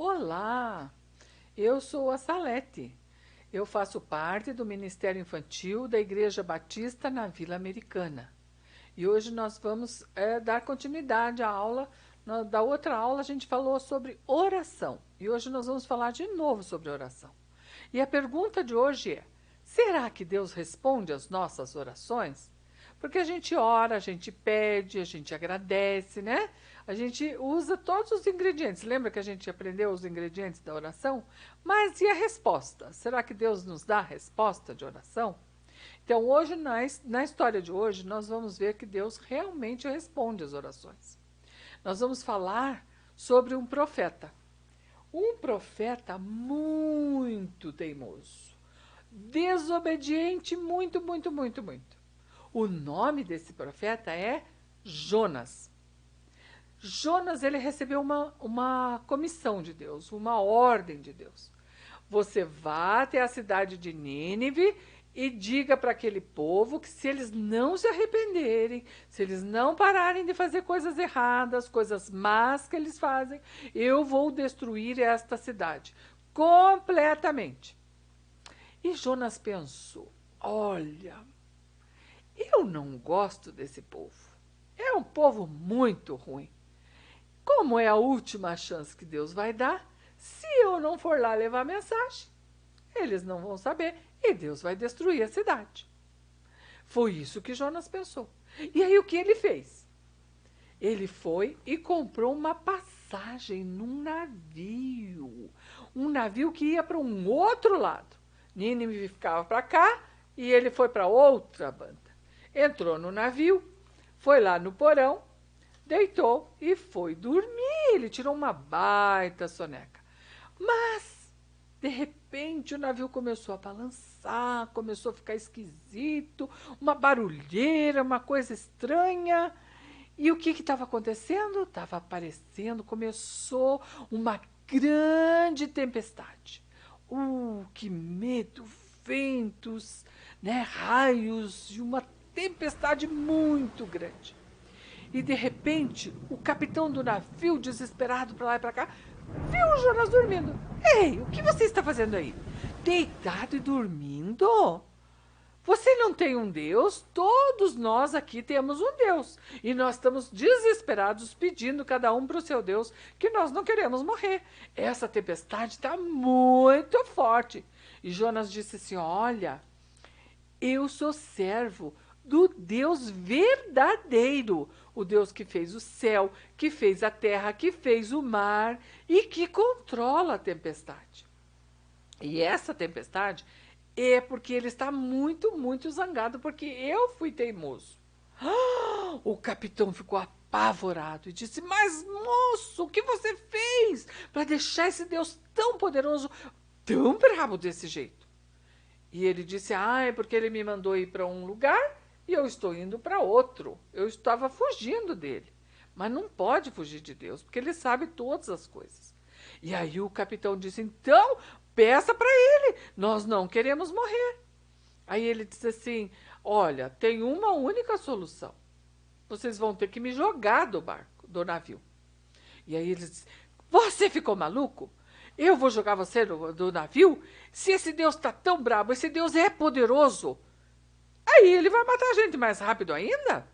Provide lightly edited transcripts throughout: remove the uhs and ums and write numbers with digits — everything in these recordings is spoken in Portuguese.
Olá, eu sou a Salete. Eu faço parte do Ministério Infantil da Igreja Batista na Vila Americana. E hoje nós vamos dar continuidade à aula. Da outra aula a gente falou sobre oração. E hoje nós vamos falar de novo sobre oração. E a pergunta de hoje é: será que Deus responde às nossas orações? Porque a gente ora, a gente pede, a gente agradece, né? A gente usa todos os ingredientes. Lembra que a gente aprendeu os ingredientes da oração? Mas e a resposta? Será que Deus nos dá a resposta de oração? Então, hoje, na história de hoje, nós vamos ver que Deus realmente responde às orações. Nós vamos falar sobre um profeta. Um profeta muito teimoso. Desobediente, muito, muito, muito, muito. O nome desse profeta é Jonas. Jonas, ele recebeu uma comissão de Deus, uma ordem de Deus. Você vá até a cidade de Nínive e diga para aquele povo que se eles não se arrependerem, se eles não pararem de fazer coisas erradas, coisas más que eles fazem, eu vou destruir esta cidade completamente. E Jonas pensou: olha, eu não gosto desse povo. É um povo muito ruim. Como é a última chance que Deus vai dar, se eu não for lá levar a mensagem, eles não vão saber e Deus vai destruir a cidade. Foi isso que Jonas pensou. E aí o que ele fez? Ele foi e comprou uma passagem num navio. Um navio que ia para um outro lado. Nínive ficava para cá e ele foi para outra banda. Entrou no navio, foi lá no porão, deitou e foi dormir. Ele tirou uma baita soneca. Mas, de repente, o navio começou a balançar, começou a ficar esquisito, uma barulheira, uma coisa estranha. E o que estava acontecendo? Estava aparecendo, começou uma grande tempestade. Que medo! Ventos, né, raios e uma tempestade muito grande. E de repente, o capitão do navio, desesperado para lá e para cá, viu o Jonas dormindo. Ei, o que você está fazendo aí? Deitado e dormindo? Você não tem um Deus? Todos nós aqui temos um Deus. E nós estamos desesperados pedindo cada um para o seu Deus que nós não queremos morrer. Essa tempestade está muito forte. E Jonas disse assim: olha, eu sou servo do Deus verdadeiro, o Deus que fez o céu, que fez a terra, que fez o mar e que controla a tempestade. E essa tempestade é porque ele está muito, muito zangado, porque eu fui teimoso. O capitão ficou apavorado e disse: mas, moço, o que você fez para deixar esse Deus tão poderoso, tão brabo desse jeito? E ele disse: é porque ele me mandou ir para um lugar e eu estou indo para outro. Eu estava fugindo dele. Mas não pode fugir de Deus, porque ele sabe todas as coisas. E aí o capitão disse: então, peça para ele, nós não queremos morrer. Aí ele disse assim: olha, tem uma única solução. Vocês vão ter que me jogar do barco, do navio. E aí ele disse: você ficou maluco? Eu vou jogar você do navio? Se esse Deus está tão brabo, esse Deus é poderoso, aí ele vai matar a gente mais rápido ainda?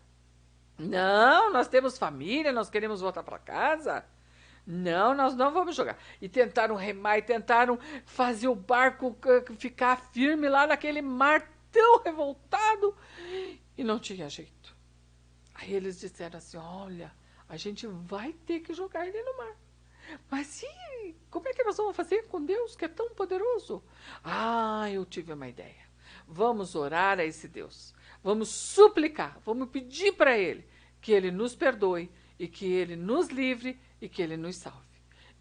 Não, nós temos família, nós queremos voltar para casa. Não, nós não vamos jogar. E tentaram remar, e tentaram fazer o barco ficar firme lá naquele mar tão revoltado. E não tinha jeito. Aí eles disseram assim: olha, a gente vai ter que jogar ele no mar. Mas e como é que nós vamos fazer com Deus que é tão poderoso? Eu tive uma ideia. Vamos orar a esse Deus. Vamos suplicar, vamos pedir para ele que ele nos perdoe e que ele nos livre e que ele nos salve.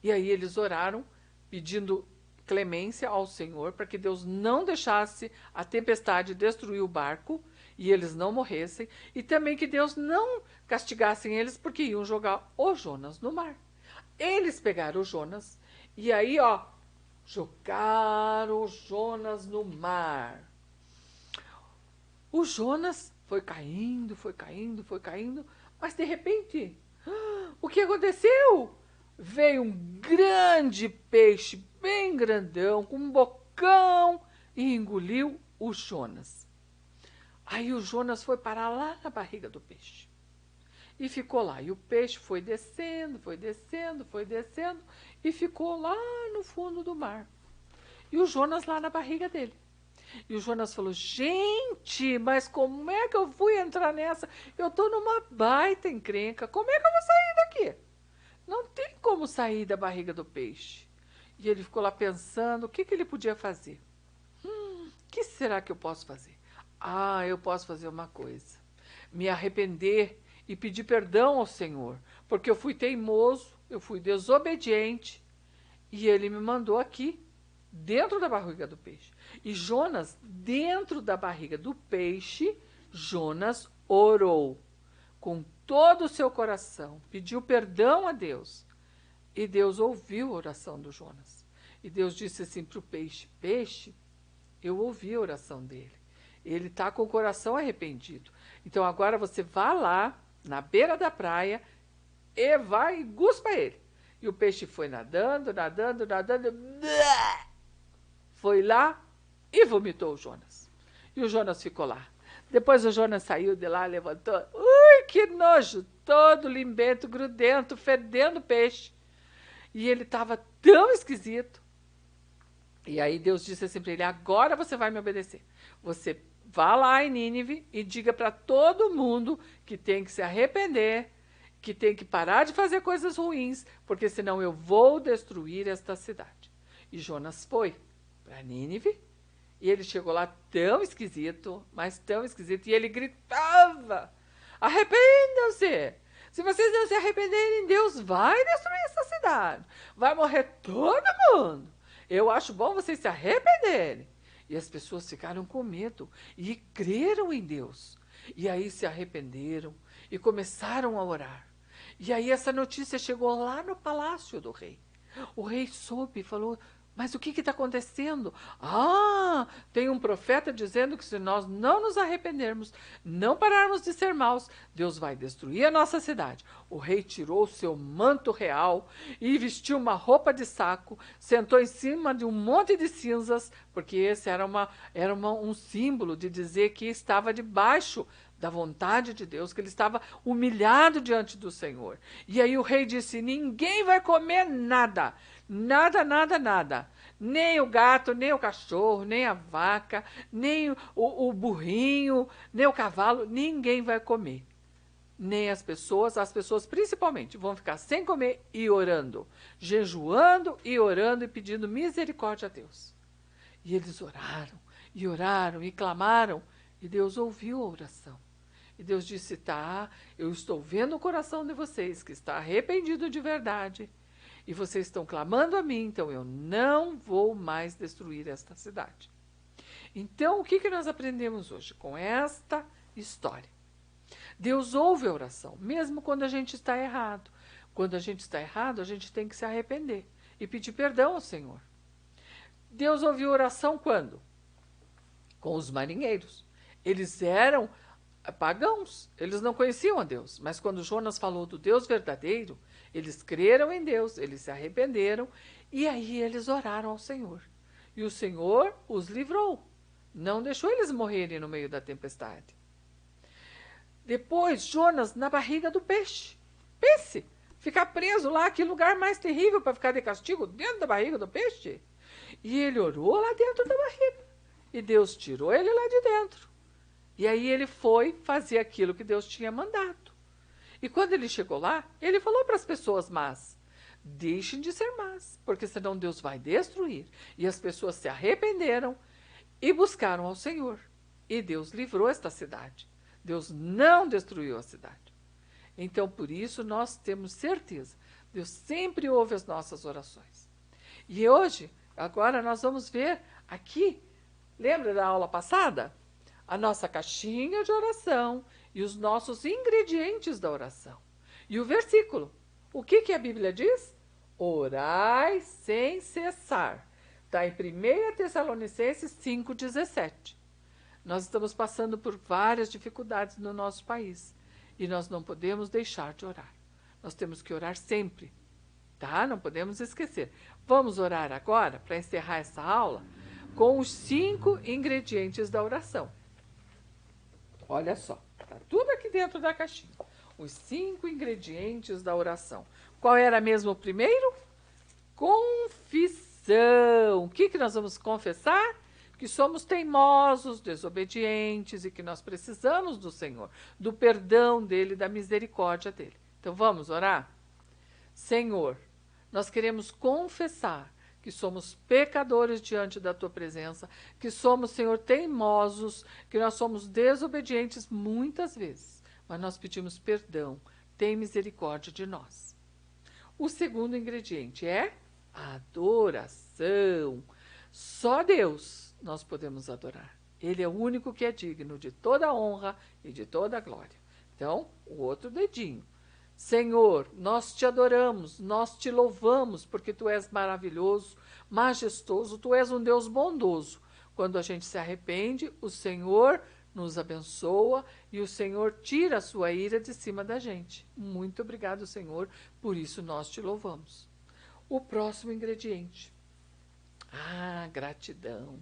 E aí eles oraram pedindo clemência ao Senhor para que Deus não deixasse a tempestade destruir o barco e eles não morressem, e também que Deus não castigasse eles porque iam jogar o Jonas no mar. Eles pegaram o Jonas e aí, jogaram o Jonas no mar. O Jonas foi caindo, foi caindo, foi caindo, mas de repente, o que aconteceu? Veio um grande peixe, bem grandão, com um bocão, e engoliu o Jonas. Aí o Jonas foi parar lá na barriga do peixe. E ficou lá. E o peixe foi descendo, foi descendo, foi descendo, e ficou lá no fundo do mar. E o Jonas lá na barriga dele. E o Jonas falou, gente, mas como é que eu fui entrar nessa? Eu tô numa baita encrenca, como é que eu vou sair daqui? Não tem como sair da barriga do peixe. E ele ficou lá pensando, o que ele podia fazer? O que será que eu posso fazer? Ah, eu posso fazer uma coisa. Me arrepender e pedir perdão ao Senhor, porque eu fui teimoso, eu fui desobediente, e ele me mandou aqui, dentro da barriga do peixe. E Jonas, dentro da barriga do peixe, Jonas orou com todo o seu coração, pediu perdão a Deus. E Deus ouviu a oração do Jonas. E Deus disse assim para o peixe, peixe, eu ouvi a oração dele. Ele está com o coração arrependido. Então agora você vá lá, na beira da praia, e vai e guspa ele. E o peixe foi nadando, nadando, nadando, foi lá e vomitou o Jonas. E o Jonas ficou lá. Depois o Jonas saiu de lá, levantou. Ui, que nojo! Todo limbento, grudento, fedendo peixe. E ele estava tão esquisito. E aí Deus disse assim para ele, agora você vai me obedecer. Você vá lá em Nínive e diga para todo mundo que tem que se arrepender, que tem que parar de fazer coisas ruins, porque senão eu vou destruir esta cidade. E Jonas foi para Nínive, e ele chegou lá tão esquisito, mas tão esquisito, e ele gritava, arrependam-se! Se vocês não se arrependerem, Deus vai destruir essa cidade. Vai morrer todo mundo. Eu acho bom vocês se arrependerem. E as pessoas ficaram com medo e creram em Deus. E aí se arrependeram e começaram a orar. E aí essa notícia chegou lá no palácio do rei. O rei soube e falou, mas o que está acontecendo? Ah, tem um profeta dizendo que se nós não nos arrependermos, não pararmos de ser maus, Deus vai destruir a nossa cidade. O rei tirou o seu manto real e vestiu uma roupa de saco, sentou em cima de um monte de cinzas, porque esse era um símbolo de dizer que estava debaixo da vontade de Deus, que ele estava humilhado diante do Senhor. E aí o rei disse, ninguém vai comer nada, nada, nada, nada. Nem o gato, nem o cachorro, nem a vaca, nem o burrinho, nem o cavalo, ninguém vai comer. Nem as pessoas principalmente vão ficar sem comer e orando, jejuando e orando e pedindo misericórdia a Deus. E eles oraram e clamaram, e Deus ouviu a oração. E Deus disse, tá, eu estou vendo o coração de vocês, que está arrependido de verdade, e vocês estão clamando a mim, então eu não vou mais destruir esta cidade. Então, o que nós aprendemos hoje com esta história? Deus ouve a oração, mesmo quando a gente está errado. Quando a gente está errado, a gente tem que se arrepender e pedir perdão ao Senhor. Deus ouviu a oração quando? Com os marinheiros. Eles eram pagãos, eles não conheciam a Deus, mas quando Jonas falou do Deus verdadeiro, eles creram em Deus, eles se arrependeram, e aí eles oraram ao Senhor. E o Senhor os livrou, não deixou eles morrerem no meio da tempestade. Depois, Jonas na barriga do peixe. Pense, ficar preso lá, que lugar mais terrível para ficar de castigo, dentro da barriga do peixe. E ele orou lá dentro da barriga, e Deus tirou ele lá de dentro. E aí ele foi fazer aquilo que Deus tinha mandado. E quando ele chegou lá, ele falou para as pessoas más, deixem de ser más, porque senão Deus vai destruir. E as pessoas se arrependeram e buscaram ao Senhor. E Deus livrou esta cidade. Deus não destruiu a cidade. Então, por isso, nós temos certeza. Deus sempre ouve as nossas orações. E hoje, agora nós vamos ver aqui, lembra da aula passada? A nossa caixinha de oração e os nossos ingredientes da oração. E o versículo. O que a Bíblia diz? Orai sem cessar. Está em 1 Tessalonicenses 5,17. Nós estamos passando por várias dificuldades no nosso país. E nós não podemos deixar de orar. Nós temos que orar sempre. tá? Não podemos esquecer. Vamos orar agora, para encerrar essa aula, com os 5 ingredientes da oração. Olha só, tá tudo aqui dentro da caixinha. Os 5 ingredientes da oração. Qual era mesmo o primeiro? Confissão. O que nós vamos confessar? Que somos teimosos, desobedientes e que nós precisamos do Senhor, do perdão dele, da misericórdia dele. Então vamos orar? Senhor, nós queremos confessar que somos pecadores diante da tua presença, que somos, Senhor, teimosos, que nós somos desobedientes muitas vezes, mas nós pedimos perdão, tem misericórdia de nós. O segundo ingrediente é adoração. Só Deus nós podemos adorar. Ele é o único que é digno de toda a honra e de toda a glória. Então, o outro dedinho. Senhor, nós te adoramos, nós te louvamos, porque tu és maravilhoso, majestoso, tu és um Deus bondoso. Quando a gente se arrepende, o Senhor nos abençoa e o Senhor tira a sua ira de cima da gente. Muito obrigado, Senhor, por isso nós te louvamos. O próximo ingrediente. Gratidão.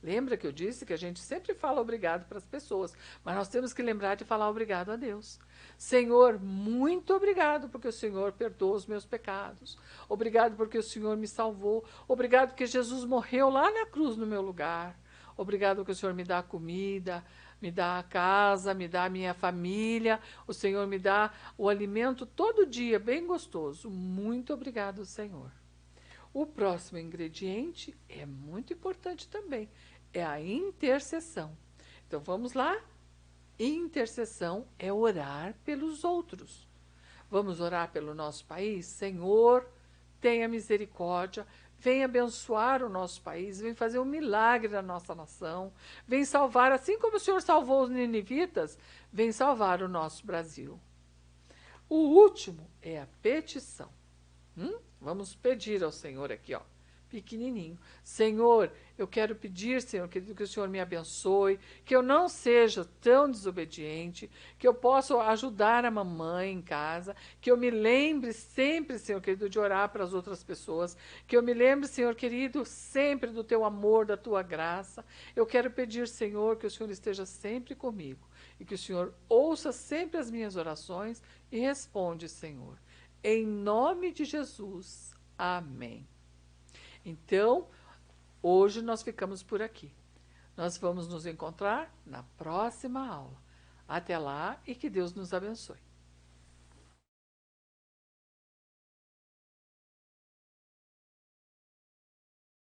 Lembra que eu disse que a gente sempre fala obrigado para as pessoas, mas nós temos que lembrar de falar obrigado a Deus. Senhor, muito obrigado porque o Senhor perdoa os meus pecados. Obrigado porque o Senhor me salvou. Obrigado porque Jesus morreu lá na cruz no meu lugar. Obrigado porque o Senhor me dá comida, me dá a casa, me dá a minha família. O Senhor me dá o alimento todo dia, bem gostoso. Muito obrigado, Senhor. O próximo ingrediente é muito importante também, é a intercessão. Então vamos lá? Intercessão é orar pelos outros. Vamos orar pelo nosso país? Senhor, tenha misericórdia, vem abençoar o nosso país, vem fazer um milagre na nossa nação, vem salvar, assim como o Senhor salvou os ninivitas, vem salvar o nosso Brasil. O último é a petição. Vamos pedir ao Senhor aqui, ó, pequenininho. Senhor, eu quero pedir, Senhor, que o Senhor me abençoe, que eu não seja tão desobediente, que eu possa ajudar a mamãe em casa, que eu me lembre sempre, Senhor querido, de orar para as outras pessoas, que eu me lembre, Senhor querido, sempre do teu amor, da tua graça. Eu quero pedir, Senhor, que o Senhor esteja sempre comigo e que o Senhor ouça sempre as minhas orações e responde, Senhor. Em nome de Jesus. Amém. Então, hoje nós ficamos por aqui. Nós vamos nos encontrar na próxima aula. Até lá e que Deus nos abençoe.